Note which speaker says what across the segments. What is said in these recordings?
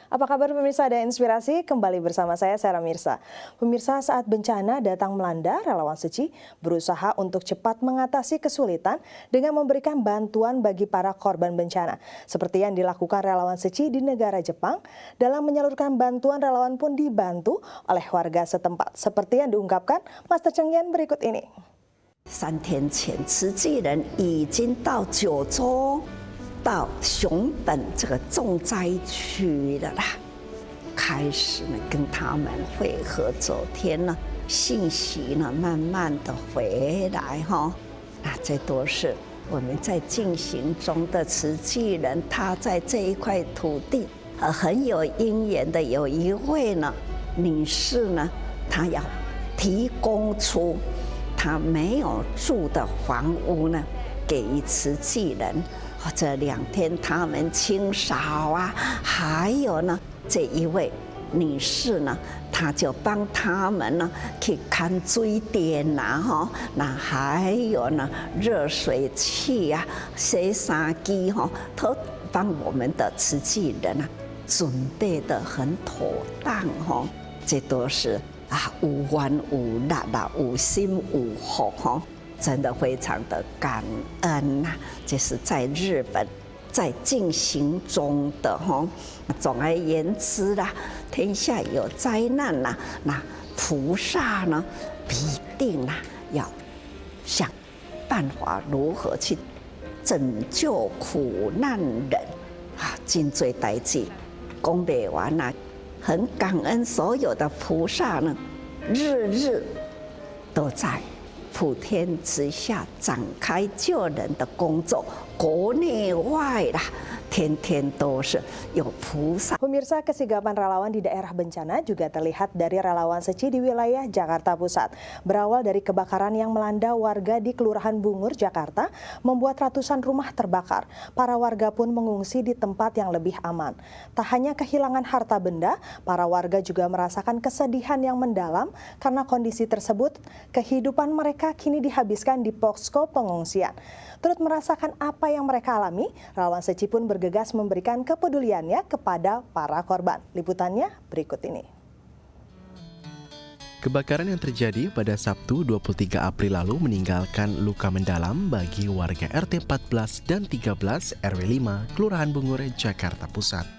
Speaker 1: Apa kabar pemirsa dan inspirasi? Kembali bersama saya Sarah Mirsa. Pemirsa, saat bencana datang melanda, relawan Seci berusaha untuk cepat mengatasi kesulitan dengan memberikan bantuan bagi para korban bencana. Seperti yang dilakukan relawan Seci di negara Jepang, dalam menyalurkan bantuan relawan pun dibantu oleh warga setempat. Seperti yang diungkapkan Master Cheng Yan berikut ini.
Speaker 2: 3天前，慈济人已经到九州、到熊本这个重灾区了啦，开始呢跟他们会合。昨天呢，信息呢慢慢的回来哈，那这都是我们在进行中的慈济人，他在这一块土地很有因缘的。有一位呢女士呢，她要提供出他没有住的房屋呢，给予慈济人。这2天他们清扫啊，还有呢，这一位女士呢，她就帮他们呢去看水电呐，哈，那还有呢热水器啊、洗衫机哈，都帮我们的慈济人啊准备得很妥当哈，这都是。有缘有力啦，有心有福哈，真的非常的感恩呐。这是在日本在进行中的哈。总而言之啦，天下有灾难啦，那菩萨呢必定啦要想办法如何去拯救苦难人啊，真多代志讲不完啦。很感恩所有的菩萨呢，日日都在普天之下展开救人的工作，国内外啦，天天都是有菩萨。
Speaker 1: Pemirsa, kesigapan relawan di daerah bencana juga terlihat dari relawan Seci di wilayah Jakarta Pusat. Berawal dari kebakaran yang melanda warga di Kelurahan Bungur, Jakarta, membuat ratusan rumah terbakar. Para warga pun mengungsi di tempat yang lebih aman. Tak hanya kehilangan harta benda, para warga juga merasakan kesedihan yang mendalam karena kondisi tersebut, kehidupan mereka kini dihabiskan di posko pengungsian. Turut merasakan apa yang mereka alami, relawan Seci pun bergegas memberikan kepeduliannya kepada para korban. Liputannya berikut ini.
Speaker 3: Kebakaran yang terjadi pada Sabtu 23 April lalu meninggalkan luka mendalam bagi warga RT 14 dan 13 RW 5 Kelurahan Bungur, Jakarta Pusat.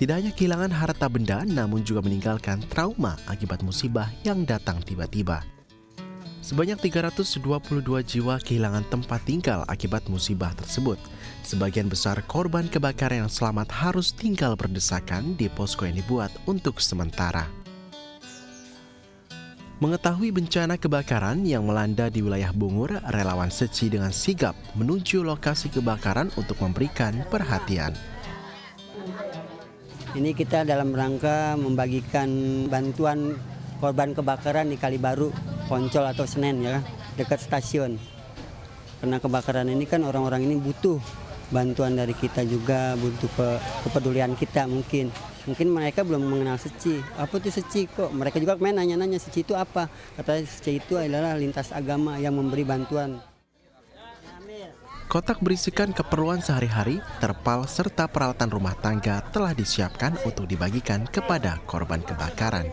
Speaker 3: Tidak hanya kehilangan harta benda, namun juga meninggalkan trauma akibat musibah yang datang tiba-tiba. Sebanyak 322 jiwa kehilangan tempat tinggal akibat musibah tersebut. Sebagian besar korban kebakaran yang selamat harus tinggal berdesakan di posko yang dibuat untuk sementara. Mengetahui bencana kebakaran yang melanda di wilayah Bungur, relawan Seci dengan sigap menuju lokasi kebakaran untuk memberikan perhatian.
Speaker 4: Ini kita dalam rangka membagikan bantuan korban kebakaran di Kalibaru, Poncol atau Senen ya, dekat stasiun. Karena kebakaran ini kan orang-orang ini butuh bantuan dari kita juga, butuh kepedulian kita mungkin. Mungkin mereka belum mengenal Seci. Apa itu Seci kok? Mereka juga main nanya-nanya Seci itu apa? Katanya Seci itu adalah lintas agama yang memberi bantuan.
Speaker 3: Kotak berisikan keperluan sehari-hari, terpal, serta peralatan rumah tangga telah disiapkan untuk dibagikan kepada korban kebakaran.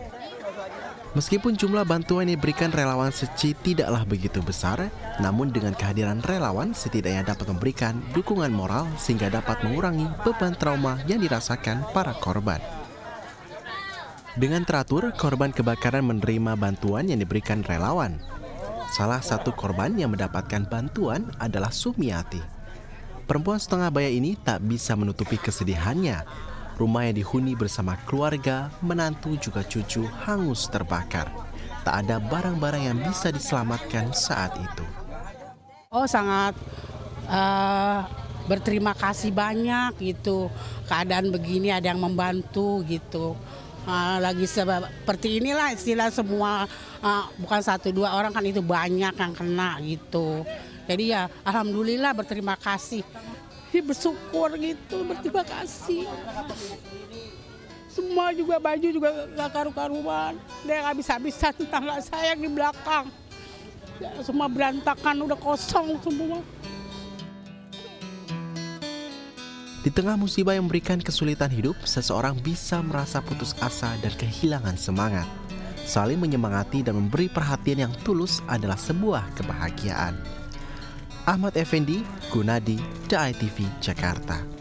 Speaker 3: Meskipun jumlah bantuan yang diberikan relawan Seci tidaklah begitu besar, namun dengan kehadiran relawan setidaknya dapat memberikan dukungan moral sehingga dapat mengurangi beban trauma yang dirasakan para korban. Dengan teratur, korban kebakaran menerima bantuan yang diberikan relawan. Salah satu korban yang mendapatkan bantuan adalah Sumiati. Perempuan setengah baya ini tak bisa menutupi kesedihannya. Rumah yang dihuni bersama keluarga, menantu juga cucu hangus terbakar. Tak ada barang-barang yang bisa diselamatkan saat itu.
Speaker 5: Oh, sangat berterima kasih banyak gitu. Keadaan begini ada yang membantu gitu. Lagi seperti inilah istilah semua, bukan 1-2 orang kan itu banyak yang kena gitu. Jadi ya alhamdulillah berterima kasih. Bersyukur gitu, berterima kasih. Semua juga baju juga gak karu-karuan. Dia habis-habisan tetangga saya di belakang. Ya, semua berantakan, udah kosong semua.
Speaker 3: Di tengah musibah yang memberikan kesulitan hidup, seseorang bisa merasa putus asa dan kehilangan semangat. Saling menyemangati dan memberi perhatian yang tulus adalah sebuah kebahagiaan. Ahmad Effendi, Gunadi, DAI-TV, Jakarta.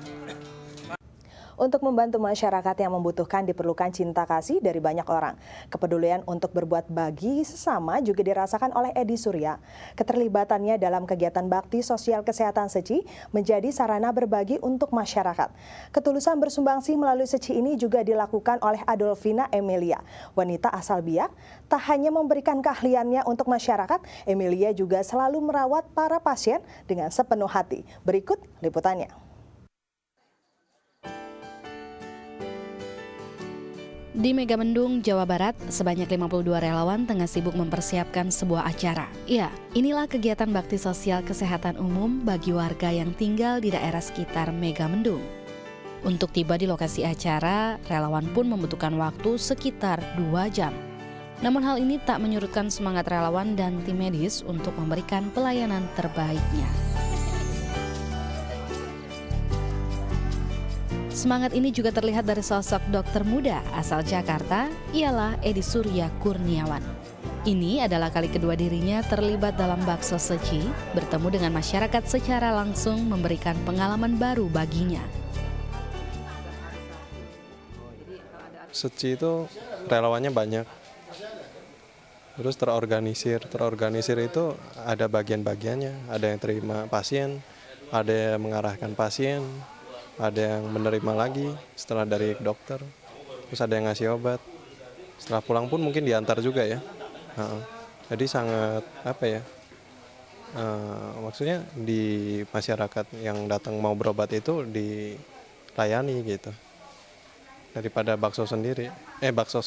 Speaker 1: Untuk membantu masyarakat yang membutuhkan diperlukan cinta kasih dari banyak orang. Kepedulian untuk berbuat bagi sesama juga dirasakan oleh Edi Surya. Keterlibatannya dalam kegiatan bakti sosial kesehatan Seci menjadi sarana berbagi untuk masyarakat. Ketulusan bersumbangsi melalui Seci ini juga dilakukan oleh Adolfina Emilia, wanita asal Biak. Tak hanya memberikan keahliannya untuk masyarakat, Emilia juga selalu merawat para pasien dengan sepenuh hati. Berikut liputannya.
Speaker 6: Di Megamendung, Jawa Barat, sebanyak 52 relawan tengah sibuk mempersiapkan sebuah acara. Ya, inilah kegiatan bakti sosial kesehatan umum bagi warga yang tinggal di daerah sekitar Megamendung. Untuk tiba di lokasi acara, relawan pun membutuhkan waktu sekitar 2 jam. Namun hal ini tak menyurutkan semangat relawan dan tim medis untuk memberikan pelayanan terbaiknya. Semangat ini juga terlihat dari sosok dokter muda asal Jakarta, ialah Edi Surya Kurniawan. Ini adalah kali kedua dirinya terlibat dalam bakso Seci, bertemu dengan masyarakat secara langsung memberikan pengalaman baru baginya.
Speaker 7: Seci itu relawannya banyak, terus terorganisir itu ada bagian-bagiannya, ada yang terima pasien, ada yang mengarahkan pasien, ada yang menerima lagi setelah dari dokter, terus ada yang ngasih obat. Setelah pulang pun mungkin diantar juga ya. Jadi sangat maksudnya di masyarakat yang datang mau berobat itu dilayani gitu. Daripada bakso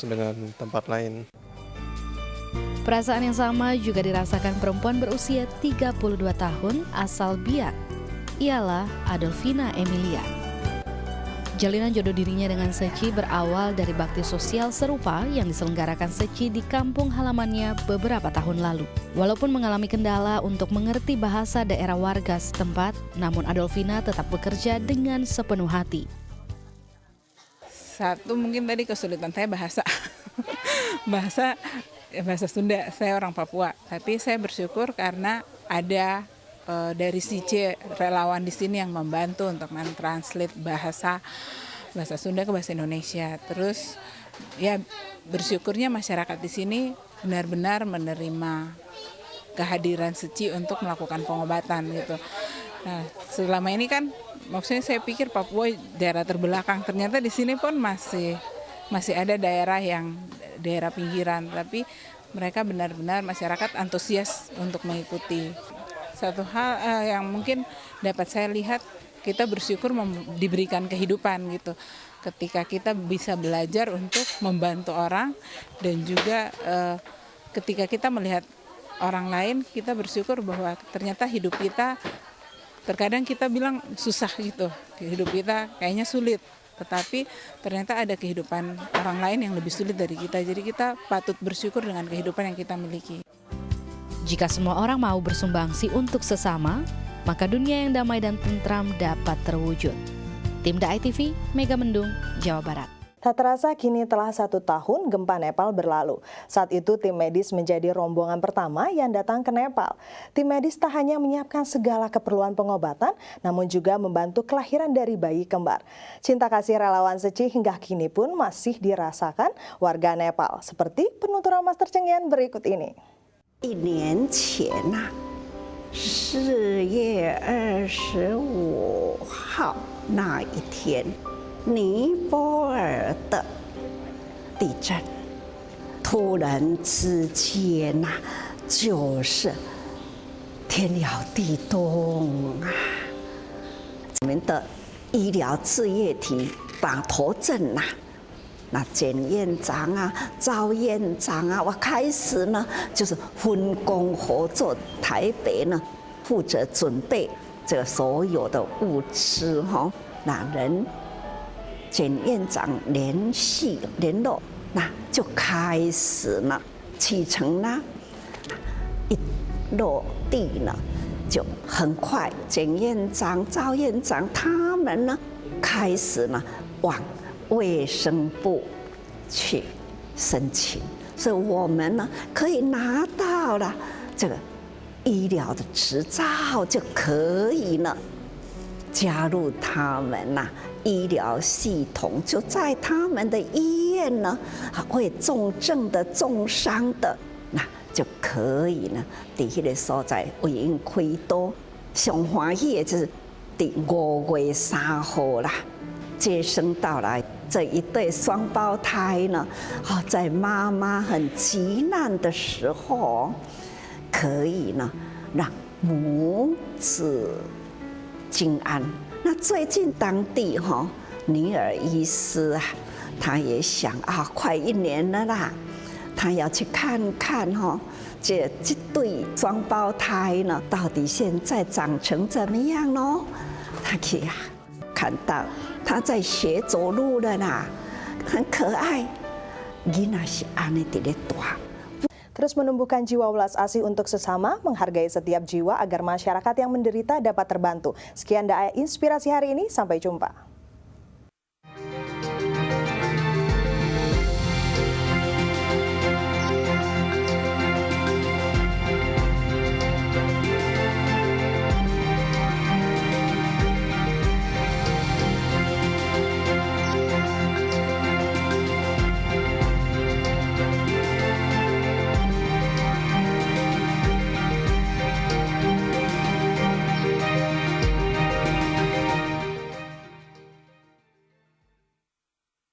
Speaker 7: dengan tempat lain.
Speaker 6: Perasaan yang sama juga dirasakan perempuan berusia 32 tahun asal Biak, ialah Adolfina Emilia. Jalinan jodoh dirinya dengan Seci berawal dari bakti sosial serupa yang diselenggarakan Seci di kampung halamannya beberapa tahun lalu. Walaupun mengalami kendala untuk mengerti bahasa daerah warga setempat, namun Adolfina tetap bekerja dengan sepenuh hati.
Speaker 8: Satu mungkin tadi kesulitan saya bahasa. bahasa Sunda, saya orang Papua. Tapi saya bersyukur karena ada dari C relawan di sini yang membantu untuk mentranslate bahasa Sunda ke bahasa Indonesia. Terus ya bersyukurnya masyarakat di sini benar-benar menerima kehadiran Seci untuk melakukan pengobatan gitu. Nah, selama ini kan maksudnya saya pikir Papua daerah terbelakang, ternyata di sini pun masih ada daerah pinggiran, tapi mereka benar-benar masyarakat antusias untuk mengikuti. Satu hal yang mungkin dapat saya lihat, kita bersyukur diberikan kehidupan gitu. Ketika kita bisa belajar untuk membantu orang dan juga ketika kita melihat orang lain, kita bersyukur bahwa ternyata hidup kita, terkadang kita bilang susah gitu, hidup kita kayaknya sulit. Tetapi ternyata ada kehidupan orang lain yang lebih sulit dari kita. Jadi kita patut bersyukur dengan kehidupan yang kita miliki.
Speaker 6: Jika semua orang mau bersumbangsi untuk sesama, maka dunia yang damai dan tentram dapat terwujud. Tim DAI-TV, Megamendung, Jawa Barat.
Speaker 1: Tak terasa kini telah 1 tahun gempa Nepal berlalu. Saat itu tim medis menjadi rombongan pertama yang datang ke Nepal. Tim medis tak hanya menyiapkan segala keperluan pengobatan, namun juga membantu kelahiran dari bayi kembar. Cinta kasih relawan Seci hingga kini pun masih dirasakan warga Nepal. Seperti penuturan Master Cengyan berikut ini.
Speaker 2: 1年前4月25号那一天，尼泊尔的地震，突然之间就是天摇地动啊！我们的医疗事业体打头阵那简院长赵院长我开始呢就是分工合作，台北呢负责准备这所有的物资那人简院长联络，那就开始了启程呢，一落地呢就很快，简院长、赵院长他们呢开始呢往卫生部去申请，所以我们呢可以拿到了这个医疗的执照，就可以呢加入他们呐医疗系统，就在他们的医院呢为重症的、重伤的，那就可以呢在迄个所在为因开刀。上欢喜的就是第5月3号啦，接生到来这一对双胞胎呢，在妈妈很急难的时候，可以呢让母子均安。那最近当地尼尔医师啊，他也想快1年了啦，他要去看看这对双胞胎呢，到底现在长成怎么样呢？他去看到他在学走路了啦，很可爱，囡仔是安尼在咧大。
Speaker 1: Terus menumbuhkan jiwa welas asih untuk sesama, menghargai setiap jiwa agar masyarakat yang menderita dapat terbantu. Sekian Inspirasi hari ini, sampai jumpa.